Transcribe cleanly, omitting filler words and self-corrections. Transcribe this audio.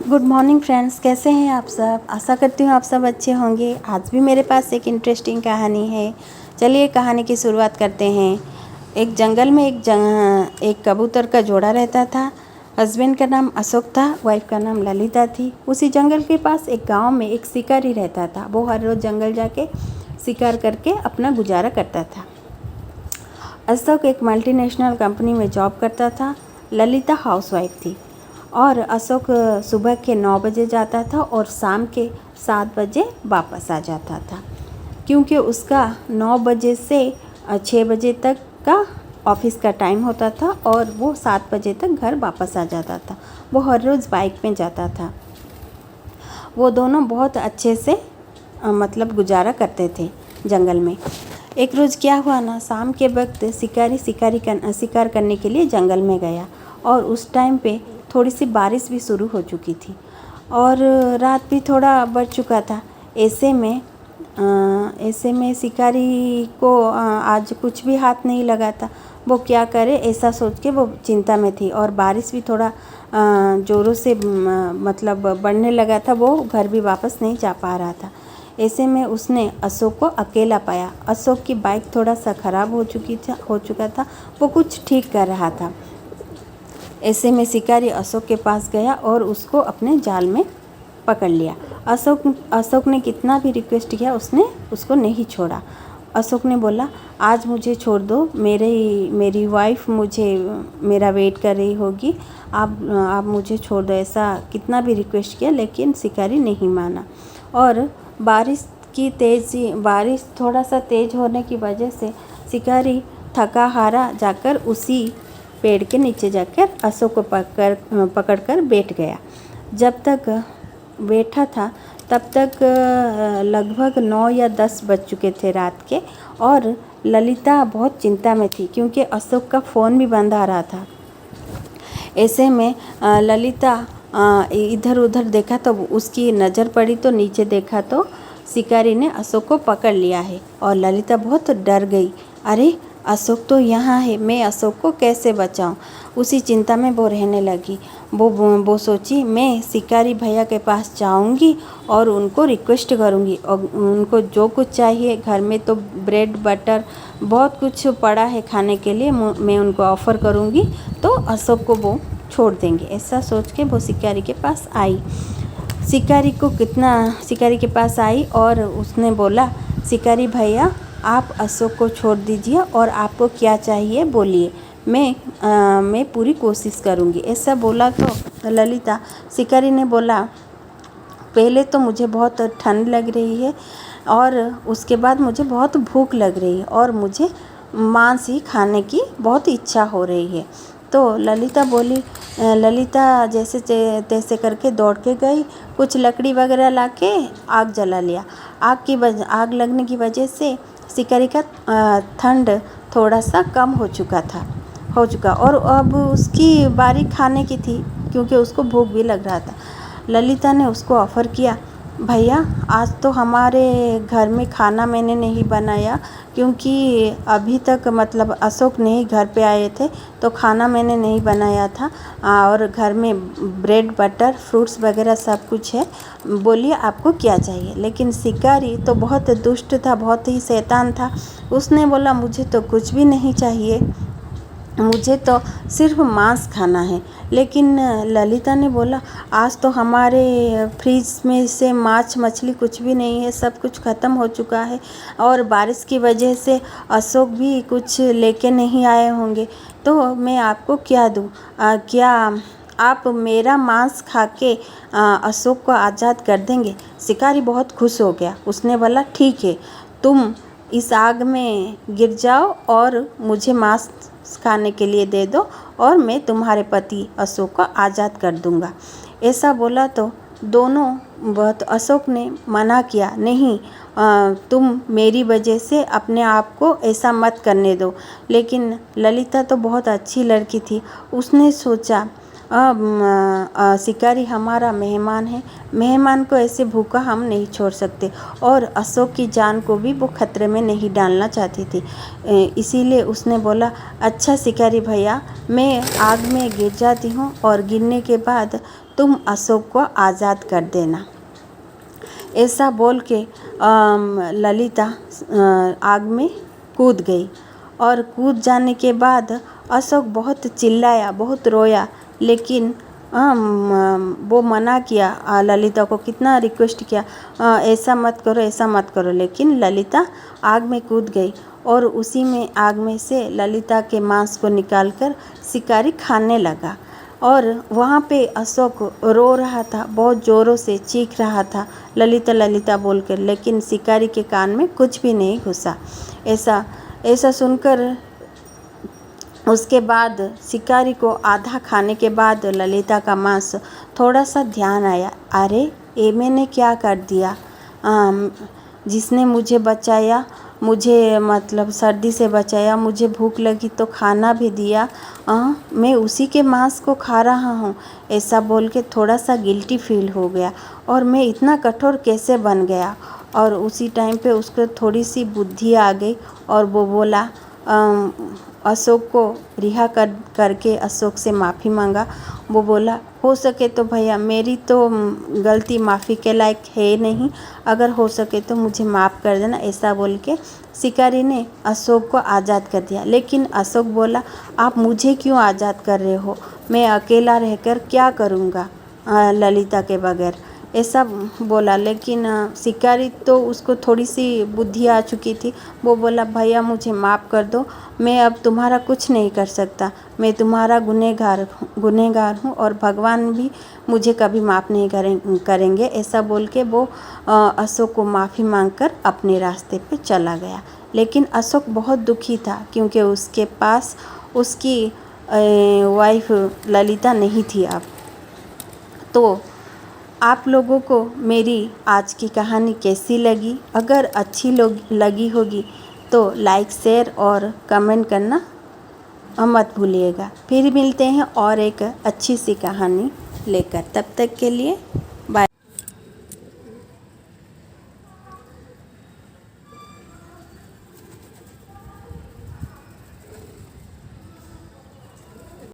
Good morning friends, कैसे हैं आप सब। आशा करती हूँ आप सब अच्छे होंगे। आज भी मेरे पास एक इंटरेस्टिंग कहानी है। चलिए कहानी की शुरुआत करते हैं। एक जंगल में एक कबूतर का जोड़ा रहता था। हस्बैंड का नाम अशोक था, वाइफ का नाम ललिता थी। उसी जंगल के पास एक गांव में एक शिकारी रहता था। वो हर रोज़ जंगल जाके शिकार करके अपना गुजारा करता था। अशोक एक मल्टीनेशनल कंपनी में जॉब करता था। ललिता हाउसवाइफ थी और अशोक सुबह के 9 बजे जाता था और शाम के 7 बजे वापस आ जाता था, क्योंकि उसका 9 बजे से 6 बजे तक का ऑफिस का टाइम होता था और वो 7 बजे तक घर वापस आ जाता था। वो हर रोज़ बाइक में जाता था। वो दोनों बहुत अच्छे से मतलब गुजारा करते थे जंगल में। एक रोज़ क्या हुआ ना, शाम के वक्त शिकार करने के लिए जंगल में गया और उस टाइम पे थोड़ी सी बारिश भी शुरू हो चुकी थी और रात भी थोड़ा बढ़ चुका था। ऐसे में शिकारी को आज कुछ भी हाथ नहीं लगा था। वो क्या करे ऐसा सोच के वो चिंता में थी और बारिश भी थोड़ा ज़ोरों से मतलब बढ़ने लगा था। वो घर भी वापस नहीं जा पा रहा था। ऐसे में उसने अशोक को अकेला पाया। अशोक की बाइक थोड़ा सा ख़राब हो चुका था। वो कुछ ठीक कर रहा था। ऐसे में शिकारी अशोक के पास गया और उसको अपने जाल में पकड़ लिया। अशोक ने कितना भी रिक्वेस्ट किया, उसने उसको नहीं छोड़ा। अशोक ने बोला, आज मुझे छोड़ दो, मेरी वाइफ मेरा वेट कर रही होगी, आप मुझे छोड़ दो। ऐसा कितना भी रिक्वेस्ट किया लेकिन शिकारी नहीं माना। और बारिश थोड़ा सा तेज़ होने की वजह से शिकारी थका हारा जाकर उसी पेड़ के नीचे जाकर अशोक को पकड़कर बैठ गया। जब तक बैठा था तब तक लगभग 9 या 10 बज चुके थे रात के और ललिता बहुत चिंता में थी क्योंकि अशोक का फ़ोन भी बंद आ रहा था। ऐसे में ललिता इधर उधर देखा तो उसकी नज़र पड़ी तो नीचे देखा तो शिकारी ने अशोक को पकड़ लिया है और ललिता बहुत डर गई। अरे अशोक तो यहाँ है, मैं अशोक को कैसे बचाऊं? उसी चिंता में वो रहने लगी। वो सोची, मैं शिकारी भैया के पास जाऊंगी और उनको रिक्वेस्ट करूंगी और उनको जो कुछ चाहिए, घर में तो ब्रेड बटर बहुत कुछ पड़ा है खाने के लिए, मैं उनको ऑफ़र करूंगी तो अशोक को वो छोड़ देंगे। ऐसा सोच के वो शिकारी के पास आई। शिकारी के पास आई और उसने बोला, शिकारी भैया आप अशोक को छोड़ दीजिए और आपको क्या चाहिए बोलिए, मैं पूरी कोशिश करूंगी। ऐसा बोला तो ललिता, शिकारी ने बोला, पहले तो मुझे बहुत ठंड लग रही है और उसके बाद मुझे बहुत भूख लग रही है और मुझे मांस ही खाने की बहुत इच्छा हो रही है। तो ललिता जैसे तैसे करके दौड़ के गई, कुछ लकड़ी वगैरह लाके आग जला लिया। आग लगने की वजह से शिकारी का ठंड थोड़ा सा कम हो चुका और अब उसकी बारी खाने की थी क्योंकि उसको भूख भी लग रहा था। ललिता ने उसको ऑफ़र किया, भैया आज तो हमारे घर में खाना मैंने नहीं बनाया क्योंकि अभी तक मतलब अशोक ने ही घर पे आए थे तो खाना मैंने नहीं बनाया था और घर में ब्रेड बटर फ्रूट्स वगैरह सब कुछ है, बोलिए आपको क्या चाहिए। लेकिन शिकारी तो बहुत दुष्ट था, बहुत ही शैतान था। उसने बोला, मुझे तो कुछ भी नहीं चाहिए, मुझे तो सिर्फ मांस खाना है। लेकिन ललिता ने बोला, आज तो हमारे फ्रिज में से मांस मछली कुछ भी नहीं है, सब कुछ ख़त्म हो चुका है और बारिश की वजह से अशोक भी कुछ लेके नहीं आए होंगे, तो मैं आपको क्या दूँ? क्या आप मेरा मांस खा के अशोक को आज़ाद कर देंगे? शिकारी बहुत खुश हो गया। उसने बोला, ठीक है, तुम इस आग में गिर जाओ और मुझे मांस खाने के लिए दे दो और मैं तुम्हारे पति अशोक को आज़ाद कर दूंगा। ऐसा बोला तो बहुत अशोक ने मना किया, नहीं, तुम मेरी वजह से अपने आप को ऐसा मत करने दो। लेकिन ललिता तो बहुत अच्छी लड़की थी। उसने सोचा, शिकारी हमारा मेहमान है, मेहमान को ऐसे भूखा हम नहीं छोड़ सकते और अशोक की जान को भी वो खतरे में नहीं डालना चाहती थी। इसीलिए उसने बोला, अच्छा शिकारी भैया, मैं आग में गिर जाती हूँ और गिरने के बाद तुम अशोक को आज़ाद कर देना। ऐसा बोल के ललिता आग में कूद गई और कूद जाने के बाद अशोक बहुत चिल्लाया, बहुत रोया, लेकिन वो मना किया। ललिता को कितना रिक्वेस्ट किया, ऐसा मत करो, ऐसा मत करो, लेकिन ललिता आग में कूद गई और उसी में आग में से ललिता के मांस को निकालकर शिकारी खाने लगा। और वहाँ पे अशोक रो रहा था, बहुत ज़ोरों से चीख रहा था, ललिता ललिता बोलकर, लेकिन शिकारी के कान में कुछ भी नहीं घुसा। ऐसा सुनकर उसके बाद शिकारी को आधा खाने के बाद ललिता का मांस थोड़ा सा ध्यान आया, अरे ये मैंने क्या कर दिया, जिसने मुझे बचाया, मुझे मतलब सर्दी से बचाया, मुझे भूख लगी तो खाना भी दिया, मैं उसी के मांस को खा रहा हूँ। ऐसा बोल के थोड़ा सा गिल्टी फील हो गया और मैं इतना कठोर कैसे बन गया। और उसी टाइम पे उसको थोड़ी सी बुद्धि आ गई और वो बोला, अशोक को रिहा करके अशोक से माफ़ी मांगा। वो बोला, हो सके तो भैया, मेरी तो गलती माफ़ी के लायक है नहीं, अगर हो सके तो मुझे माफ़ कर देना। ऐसा बोल के शिकारी ने अशोक को आज़ाद कर दिया। लेकिन अशोक बोला, आप मुझे क्यों आज़ाद कर रहे हो, मैं अकेला रहकर क्या करूँगा ललिता के बगैर, ऐसा बोला। लेकिन शिकारी तो उसको थोड़ी सी बुद्धि आ चुकी थी। वो बोला, भैया मुझे माफ़ कर दो, मैं अब तुम्हारा कुछ नहीं कर सकता, मैं तुम्हारा गुनहगार हूँ और भगवान भी मुझे कभी माफ़ नहीं करेंगे। ऐसा बोल के वो अशोक को माफ़ी मांगकर अपने रास्ते पे चला गया। लेकिन अशोक बहुत दुखी था क्योंकि उसके पास उसकी वाइफ ललिता नहीं थी अब। तो आप लोगों को मेरी आज की कहानी कैसी लगी? अगर अच्छी लगी होगी तो लाइक, शेयर और कमेंट करना मत भूलिएगा। फिर मिलते हैं और एक अच्छी सी कहानी लेकर, तब तक के लिए